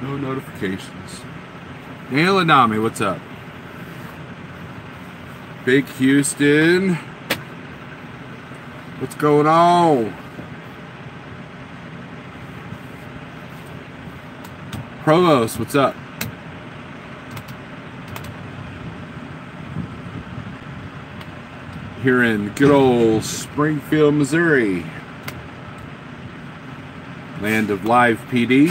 No notifications. Neil Anami, what's up? Big Houston. What's going on? Provost, what's up? Here in good old Springfield, Missouri. Land of live PD.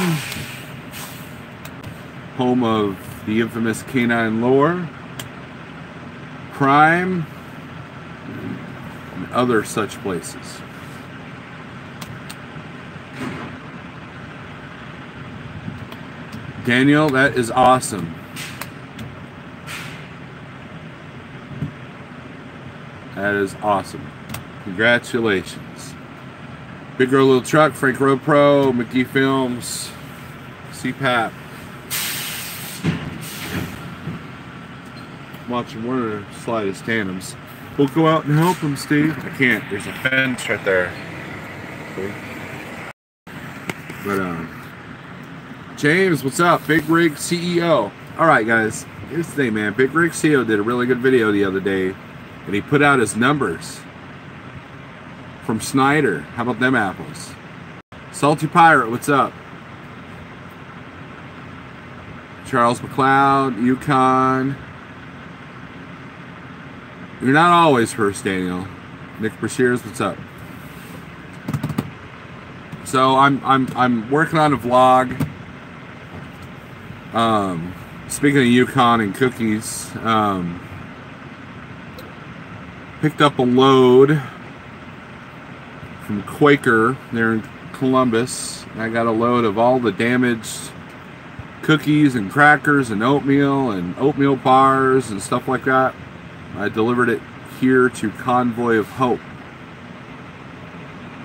Home of the infamous canine lore, crime, and other such places. Daniel, that is awesome. That is awesome. Congratulations. Big Girl Little Truck, Frank Road Pro, McGee Films, CPAP. Watching Warner slide his tandems. We'll go out and help him, Steve. I can't. There's a fence right there. But, James, what's up? Big Rig CEO. All right, guys. Here's the thing, man. Big Rig CEO did a really good video the other day, and he put out his numbers from Snyder. How about them apples? Salty Pirate, what's up? Charles McLeod, Yukon. You're not always first, Daniel. Nick Brashears, what's up? So I'm working on a vlog. Speaking of Yukon and cookies, picked up a load from Quaker there in Columbus. I got a load of all the damaged cookies and crackers and oatmeal bars and stuff like that. I delivered it here to Convoy of Hope.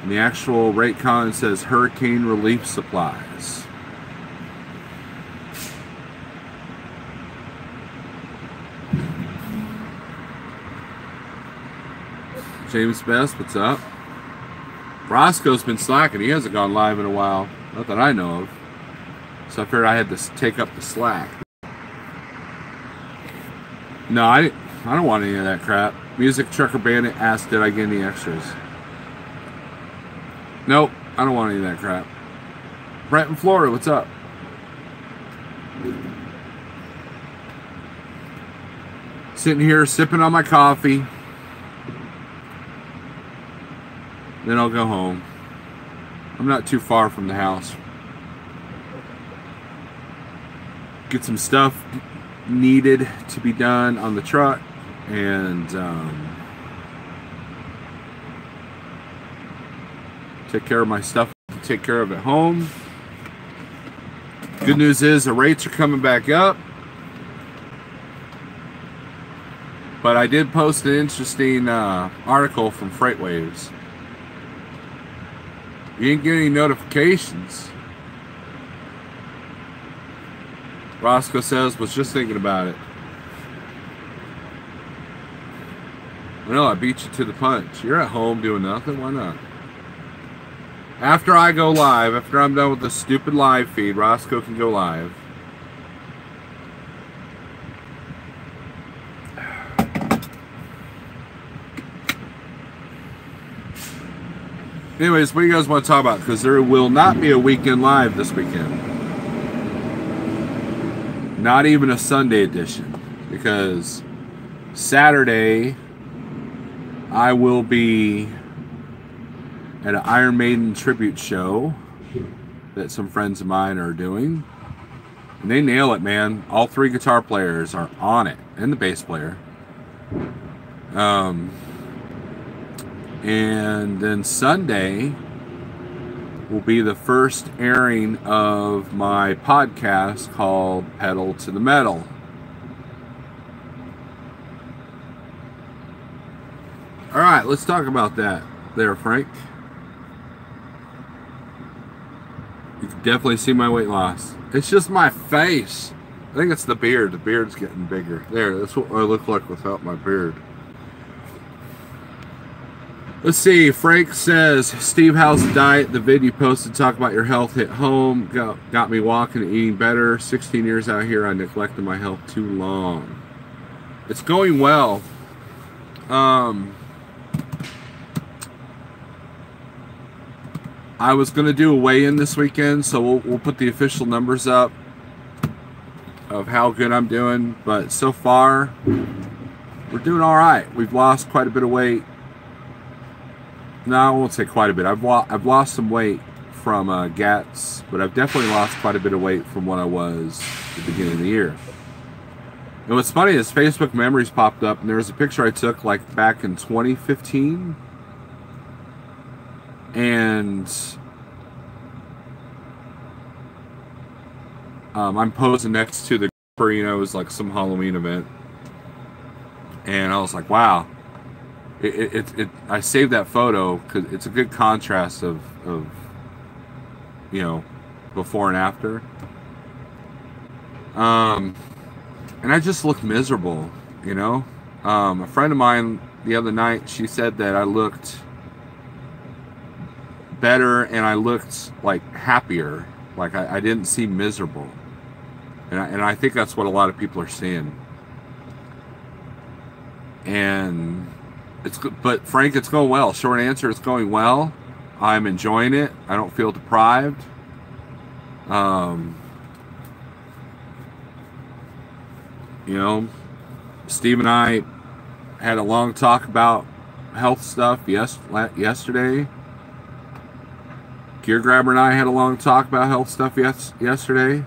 And the actual rate con says Hurricane Relief Supplies. James Best, what's up? Roscoe's been slacking. He hasn't gone live in a while. Not that I know of. So I figured I had to take up the slack. No, I don't want any of that crap. Music Trucker Bandit asked, did I get any extras? Nope, I don't want any of that crap. Brent in Florida, what's up? Sitting here sipping on my coffee. Then I'll go home. I'm not too far from the house. Get some stuff needed to be done on the truck, and take care of my stuff, take care of at home. Good news is the rates are coming back up, but I did post an interesting article from FreightWaves. You didn't get any notifications. Roscoe says, was just thinking about it. I know, I beat you to the punch. You're at home doing nothing, why not? After I go live, after I'm done with the stupid live feed, Roscoe can go live. Anyways, what do you guys want to talk about? Because there will not be a weekend live this weekend. Not even a Sunday edition. Because Saturday, I will be at an Iron Maiden tribute show that some friends of mine are doing. And they nail it, man. All three guitar players are on it. And the bass player. And then Sunday will be the first airing of my podcast called Pedal to the Metal. All right, let's talk about that there, Frank. You can definitely see my weight loss. It's just my face. I think it's the beard. The beard's getting bigger. There, that's what I look like without my beard. Let's see. Frank says, Steve, how's the diet? The vid you posted talk about your health hit home. Got me walking and eating better. 16 years out here, I neglected my health too long. It's going well. I was going to do a weigh-in this weekend, so we'll put the official numbers up of how good I'm doing. But so far, we're doing all right. We've lost quite a bit of weight. No, I won't say quite a bit. I've lost some weight from GATS, but I've definitely lost quite a bit of weight from what I was at the beginning of the year. And what's funny is Facebook memories popped up, and there was a picture I took like back in 2015, and I'm posing next to the, you know, it was like some Halloween event, and I was like, wow. I saved that photo because it's a good contrast of you know, before and after. And I just look miserable, you know. A friend of mine the other night, she said that I looked better and I looked like happier, like I didn't seem miserable, and I think that's what a lot of people are seeing. And it's good, but Frank, it's going well. Short answer, it's going well. I'm enjoying it. I don't feel deprived. You know, Steve and I had a long talk about health stuff yesterday. Gear Grabber and I had a long talk about health stuff yesterday.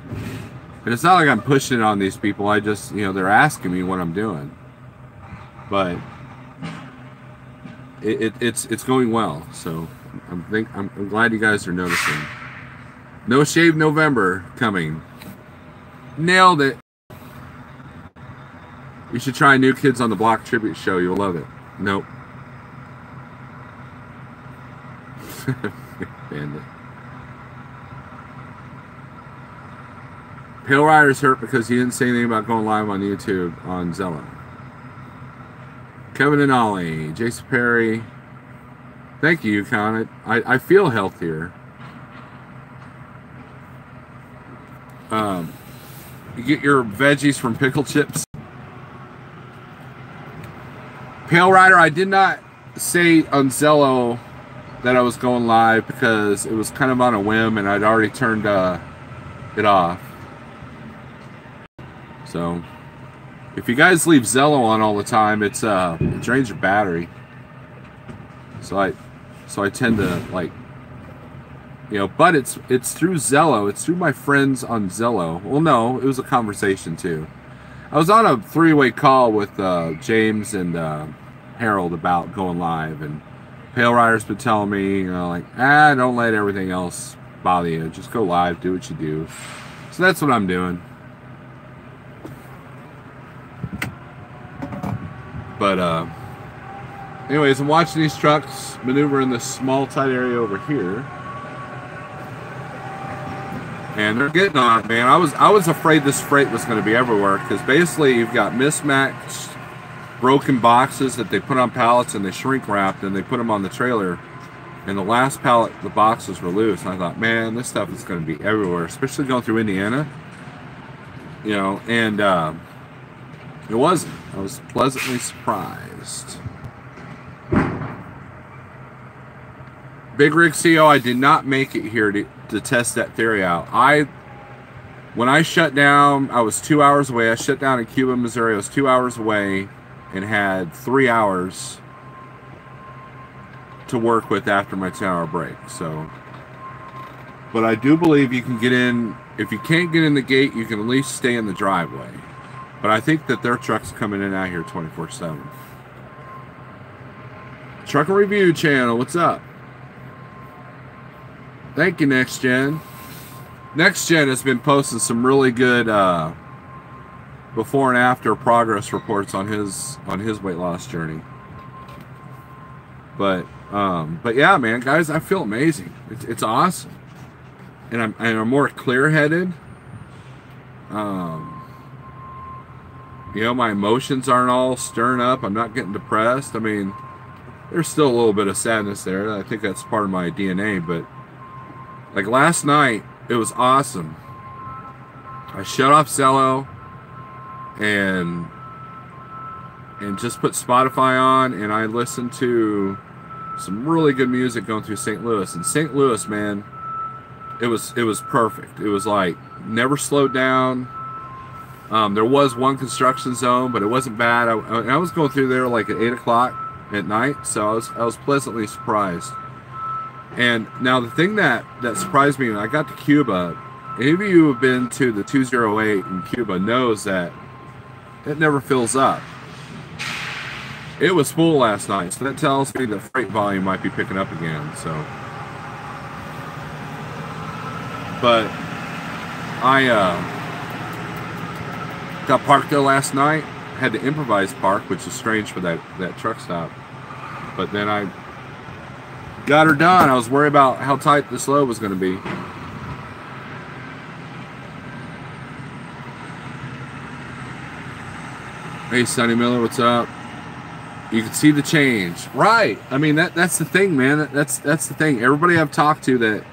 And it's not like I'm pushing it on these people. I just, you know, they're asking me what I'm doing. But it's going well, so I'm glad you guys are noticing. No Shave November coming. Nailed it. You should try New Kids on the Block tribute show. You'll love it. Nope. Bandit. Pale Rider's hurt because he didn't say anything about going live on YouTube on Zello. Kevin and Ollie, Jason Perry. Thank you, Yukon. I feel healthier. You get your veggies from Pickle Chips. Pale Rider, I did not say on Zello that I was going live because it was kind of on a whim and I'd already turned it off. So if you guys leave Zello on all the time, it drains your battery. So I tend to, like, you know, but it's through Zello. It's through my friends on Zello. Well, no, it was a conversation too. I was on a three-way call with James and Harold about going live, and Pale Rider's been telling me, you know, like, don't let everything else bother you. Just go live, do what you do. So that's what I'm doing. But anyways, I'm watching these trucks maneuver in this small tight area over here, and they're getting on it, man. I was afraid this freight was going to be everywhere, because basically you've got mismatched broken boxes that they put on pallets and they shrink wrapped and they put them on the trailer, and the last pallet the boxes were loose, and I thought, man, this stuff is going to be everywhere, especially going through Indiana, you know. And it wasn't. I was pleasantly surprised. Big Rig CO, I did not make it here to test that theory out. When I shut down, I was 2 hours away. I shut down in Cuba, Missouri. I was 2 hours away and had 3 hours to work with after my 10-hour break. So, but I do believe you can get in. If you can't get in the gate, you can at least stay in the driveway. But I think that their truck's coming in out here 24/7. Truck Review Channel, what's up? Thank you, Next Gen. Next Gen has been posting some really good before and after progress reports on his weight loss journey. But yeah, man, guys, I feel amazing. It's awesome, and I'm more clear-headed. You know, my emotions aren't all stirring up. I'm not getting depressed. I mean, there's still a little bit of sadness there. I think that's part of my DNA, but like last night, it was awesome. I shut off Zello and just put Spotify on, and I listened to some really good music going through St. Louis. And St. Louis, man, it was perfect. It was like never slowed down. There was one construction zone, but it wasn't bad. I was going through there like at 8 o'clock at night, so I was pleasantly surprised. And now the thing that surprised me when I got to Cuba, any of you who have been to the 208 in Cuba knows that it never fills up. It was full last night, so that tells me the freight volume might be picking up again. So, but I got parked there last night. Had to improvise park, which is strange for that truck stop. But then I got her done. I was worried about how tight this load was going to be. Hey, Sonny Miller, what's up? You can see the change, right? I mean, that's the thing, man. That's the thing. Everybody I've talked to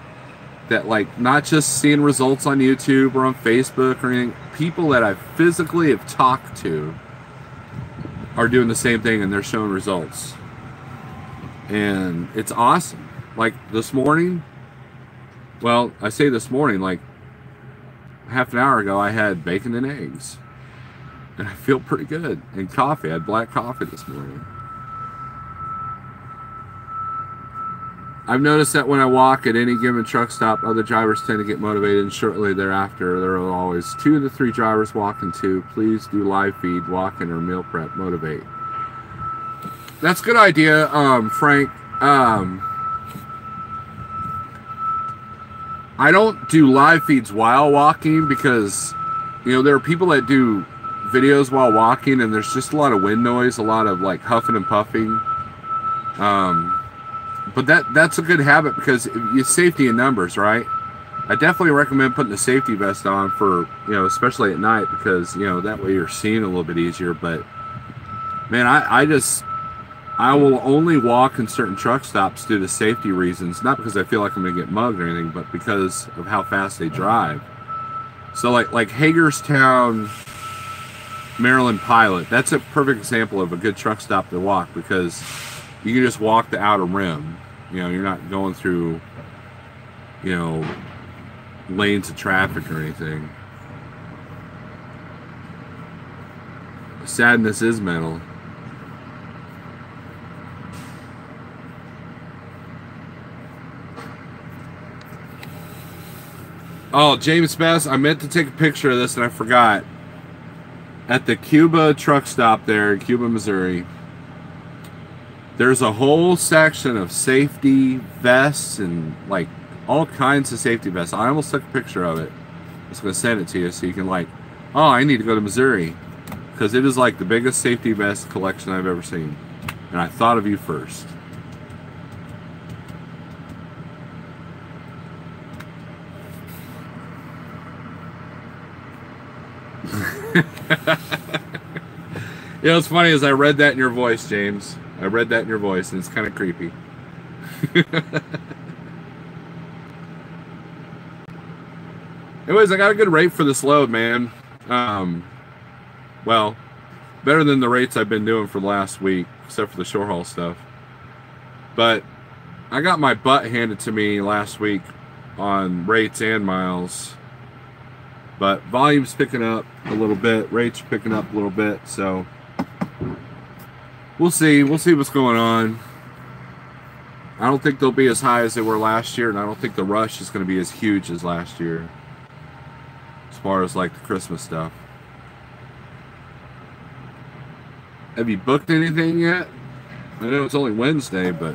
that like not just seeing results on YouTube or on Facebook or anything. People that I physically have talked to are doing the same thing, and they're showing results, and it's awesome. Like this morning, well, I say this morning, like half an hour ago, I had bacon and eggs. And I feel pretty good. And coffee. I had black coffee this morning. I've noticed that when I walk at any given truck stop, other drivers tend to get motivated, and shortly thereafter, there are always 2 to 3 drivers walking too. Please do live feed, walking, or meal prep. Motivate. That's a good idea, Frank. I don't do live feeds while walking because, you know, there are people that do videos while walking, and there's just a lot of wind noise, a lot of like huffing and puffing. But that's a good habit because it's safety in numbers, right? I definitely recommend putting a safety vest on for, you know, especially at night, because, you know, that way you're seeing a little bit easier. But man, I will only walk in certain truck stops due to safety reasons, not because I feel like I'm gonna get mugged or anything, but because of how fast they drive. So like Hagerstown, Maryland Pilot, that's a perfect example of a good truck stop to walk, because you can just walk the outer rim. You know, you're not going through, you know, lanes of traffic or anything. Sadness is mental. Oh, James Bass, I meant to take a picture of this and I forgot. At the Cuba truck stop there in Cuba, Missouri, there's a whole section of safety vests and like all kinds of safety vests. I almost took a picture of it. I was going to send it to you so you can like, oh, I need to go to Missouri, because it is like the biggest safety vest collection I've ever seen. And I thought of you first. You know, what's funny is I read that in your voice, James. I read that in your voice, and it's kind of creepy. Anyways, I got a good rate for this load, man. Well, better than the rates I've been doing for the last week, except for the short haul stuff. But I got my butt handed to me last week on rates and miles. But volume's picking up a little bit, rates are picking up a little bit, so we'll see what's going on. I don't think they'll be as high as they were last year, and I don't think the rush is going to be as huge as last year, as far as like the Christmas stuff. Have you booked anything yet? I know it's only Wednesday, but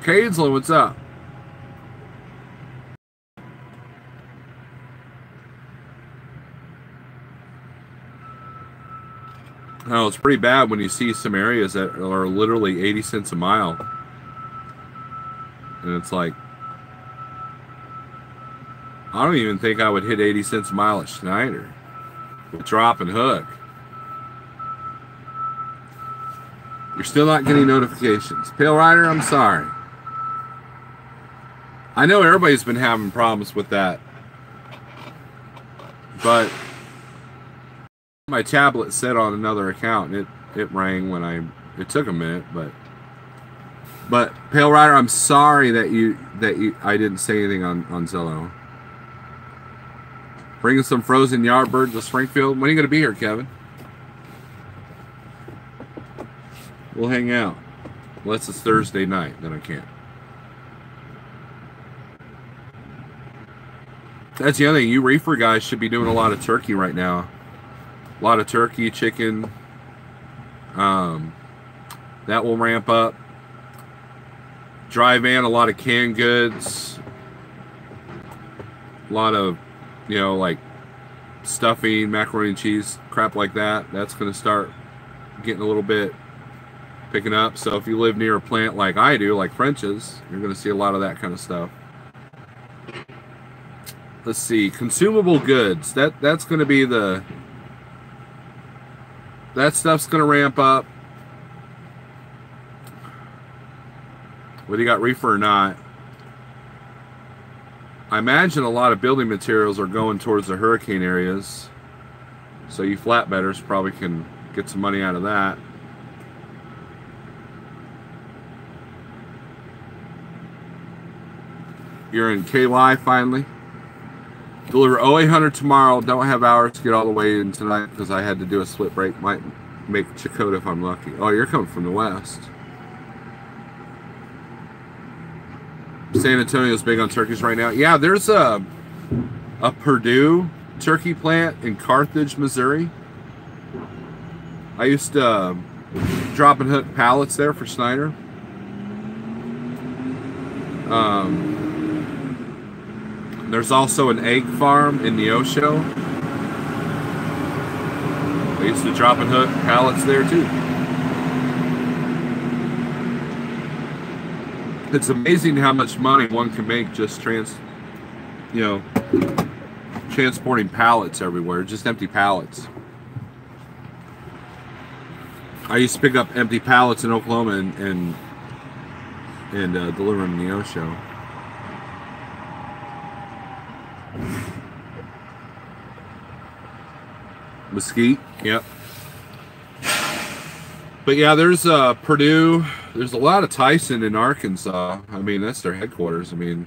Cadesley, what's up? Oh, it's pretty bad when you see some areas that are literally 80 cents a mile. And it's like, I don't even think I would hit 80 cents a mile at Schneider. with Drop and Hook. You're still not getting notifications. Pale Rider, I'm sorry. I know everybody's been having problems with that, but my tablet set on another account and it rang when it took a minute, but Pale Rider, I'm sorry that I didn't say anything on Zillow. Bringing some frozen Yardbirds to Springfield. When are you going to be here, Kevin? We'll hang out. Unless it's Thursday night, then I can't. That's the other thing. You reefer guys should be doing a lot of turkey right now. A lot of turkey, chicken. That will ramp up. Dry van, a lot of canned goods. A lot of, like stuffing, macaroni and cheese, crap like that. That's going to start getting a little bit picking up. So if you live near a plant like I do, like French's, you're going to see a lot of that kind of stuff. Let's see, consumable goods. That's going to be that stuff's going to ramp up. Whether you got reefer or not. I imagine a lot of building materials are going towards the hurricane areas. So you flatbedders probably can get some money out of that. You're in KY finally. Deliver 0800 tomorrow. Don't have hours to get all the way in tonight because I had to do a split break. Might make Chakotah if I'm lucky. Oh, you're coming from the west. San Antonio's big on turkeys right now. Yeah, there's a Purdue turkey plant in Carthage, Missouri. I used to drop and hook pallets there for Snyder. There's also an egg farm in Neosho. I used to drop and hook pallets there too. It's amazing how much money one can make just transporting pallets everywhere, just empty pallets. I used to pick up empty pallets in Oklahoma and deliver them in Neosho. Mesquite, yep. But yeah, there's Purdue. There's a lot of Tyson in Arkansas. I mean, that's their headquarters. I mean,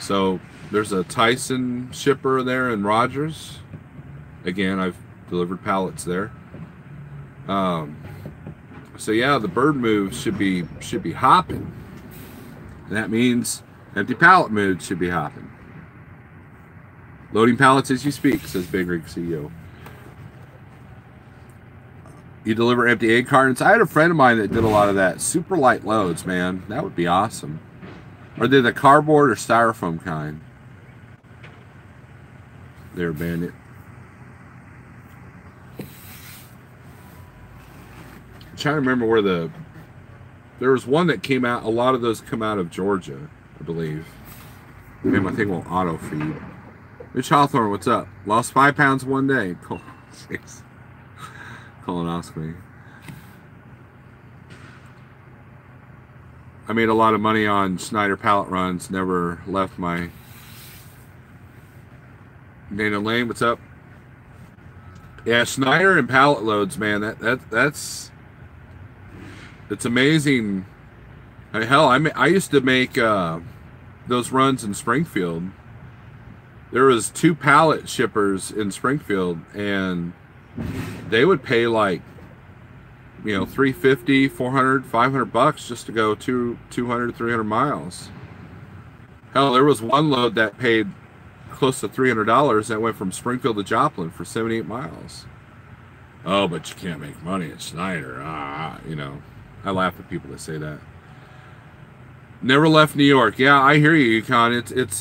so there's a Tyson shipper there in Rogers. Again, I've delivered pallets there. So yeah, the bird move should be hopping. And that means empty pallet moves should be hopping. Loading pallets as you speak, says Big Rig CEO. You deliver empty egg cartons. I had a friend of mine that did a lot of that. Super light loads, man. That would be awesome. Are they the cardboard or styrofoam kind? There, Bandit. I'm trying to remember where there was one that came out. A lot of those come out of Georgia, I believe. Man, my thing will auto feed. Mitch Hawthorne, what's up? Lost 5 pounds one day. Cool. Colonoscopy. I made a lot of money on Snyder pallet runs. Never left my Dana Lane. What's up? Yeah, Snyder and pallet loads, man. That's it's amazing. Hell, I used to make those runs in Springfield. There was 2 pallet shippers in Springfield, and they would pay like, $350, $400, $500 just to go 200, 300 miles. Hell, there was one load that paid close to $300 that went from Springfield to Joplin for 78 miles. Oh, but you can't make money at Snyder. I laugh at people that say that. Never left New York. Yeah, I hear you, Yukon. It's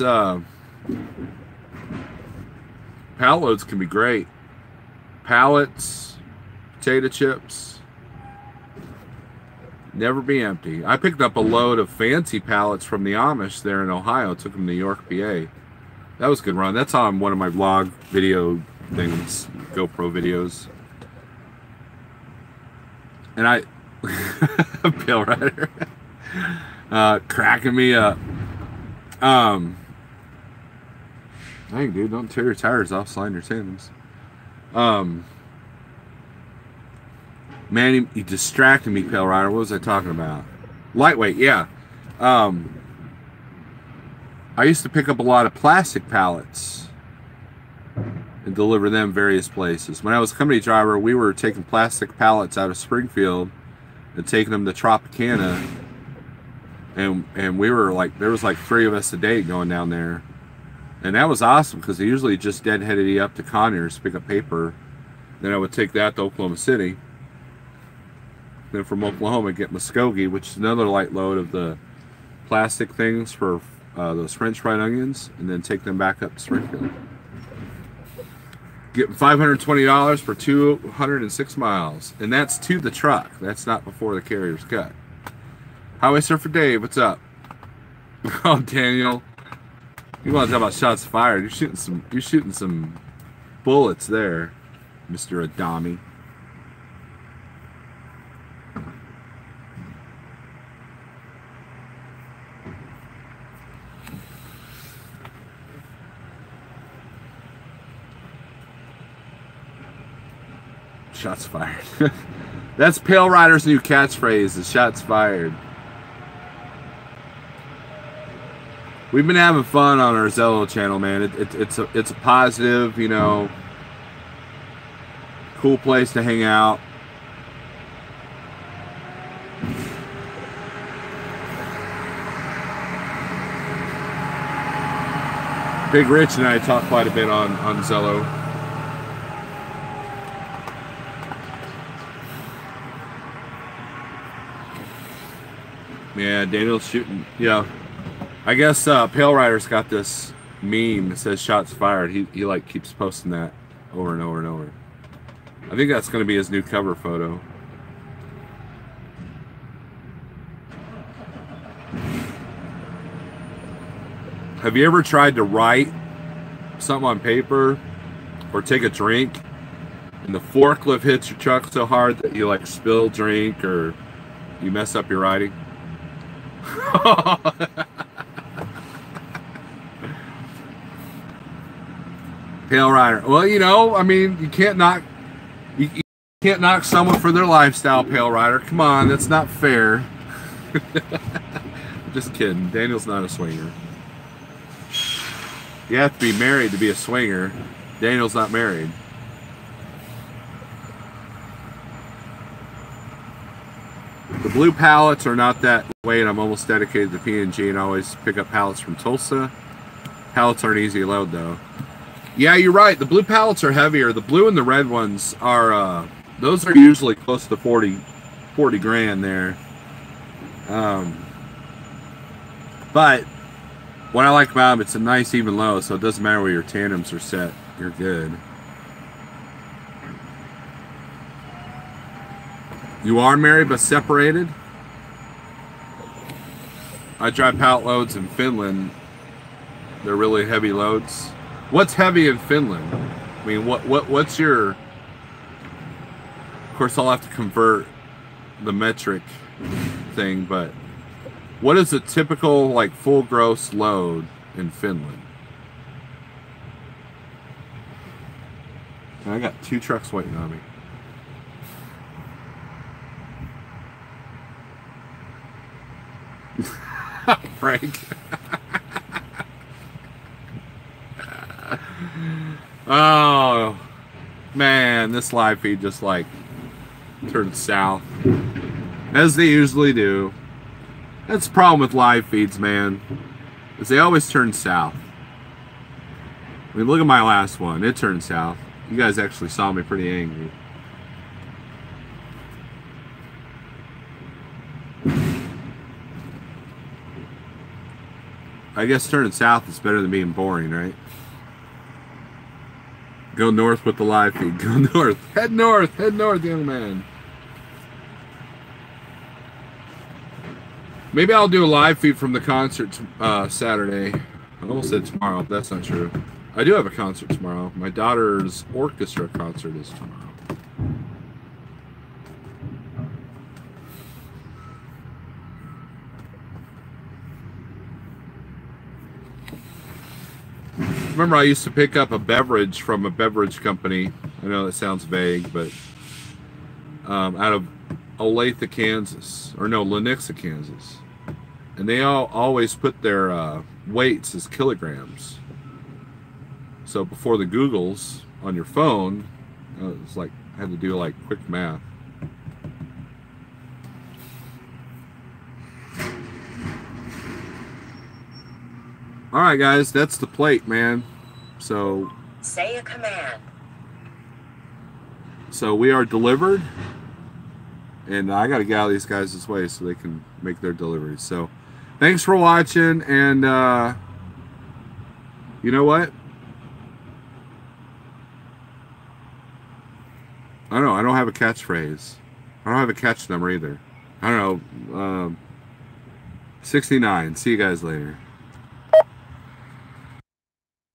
pallet loads can be great. Pallets, potato chips, never be empty. I picked up a load of fancy pallets from the Amish there in Ohio. Took them to New York, PA. That was a good run. That's on one of my vlog video things, GoPro videos. And I, Pale Rider, cracking me up. Dang, dude, don't tear your tires off, slide your Timbs. Man, he distracted me, Pale Rider. What was I talking about? Lightweight, yeah. I used to pick up a lot of plastic pallets and deliver them various places. When I was a company driver, we were taking plastic pallets out of Springfield and taking them to Tropicana. And we were like, there was like 3 of us a day going down there. And that was awesome because they usually just deadheaded you up to Conyers to pick up paper. Then I would take that to Oklahoma City. Then from Oklahoma, get Muskogee, which is another light load of the plastic things for those French fried onions, and then take them back up to Springfield. Getting $520 for 206 miles. And that's to the truck. That's not before the carrier's cut. Highway Surfer Dave, what's up? Oh, Daniel. You want to talk about shots fired. You're shooting some bullets there, Mr. Adami. Shots fired. That's Pale Rider's new catchphrase, is shots fired. We've been having fun on our Zello channel, man. It's a positive, you know, cool place to hang out. Big Rich and I talk quite a bit on Zello. Yeah, Daniel's shooting. Yeah, I guess Pale Rider's got this meme that says shots fired. He like keeps posting that over and over and over. I think that's going to be his new cover photo. Have you ever tried to write something on paper or take a drink and the forklift hits your truck so hard that you like spill drink or you mess up your writing? Pale Rider. Well, you know, I mean, you can't knock someone for their lifestyle, Pale Rider. Come on, that's not fair. Just kidding. Daniel's not a swinger. You have to be married to be a swinger. Daniel's not married. The blue pallets are not that weight. I'm almost dedicated to P&G and always pick up pallets from Tulsa. Pallets aren't easy to load though. Yeah, you're right. The blue pallets are heavier. The blue and the red ones are, those are usually close to 40 grand there. But what I like about them, it's a nice even load, so it doesn't matter where your tandems are set. You're good. You are married but separated? I drive pallet loads in Finland. They're really heavy loads. What's heavy in Finland? I mean, what's your... Of course, I'll have to convert the metric thing, but what is a typical, like, full gross load in Finland? I got 2 trucks waiting on me. Frank. Oh man, this live feed just like turned south, as they usually do. That's the problem with live feeds, man, is they always turn south. I mean, look at my last one. It turned south. You guys actually saw me pretty angry. I guess turning south is better than being boring, right? Go north with the live feed. Go north. Head north. Head north, young man. Maybe I'll do a live feed from the concert Saturday. I almost said tomorrow, but that's not true. I do have a concert tomorrow. My daughter's orchestra concert is tomorrow. Remember, I used to pick up a beverage from a beverage company. I know that sounds vague, but out of Olathe, Kansas, or no, Lenexa, Kansas, and they always put their weights as kilograms. So before the Googles on your phone, it's like I had to do like quick math. All right, guys, that's the plate, man. So say a command. So we are delivered, and I got to get out of these guys' way so they can make their deliveries. So thanks for watching, and you know what? I don't know. I don't have a catchphrase. I don't have a catch number either. I don't know. 69. See you guys later.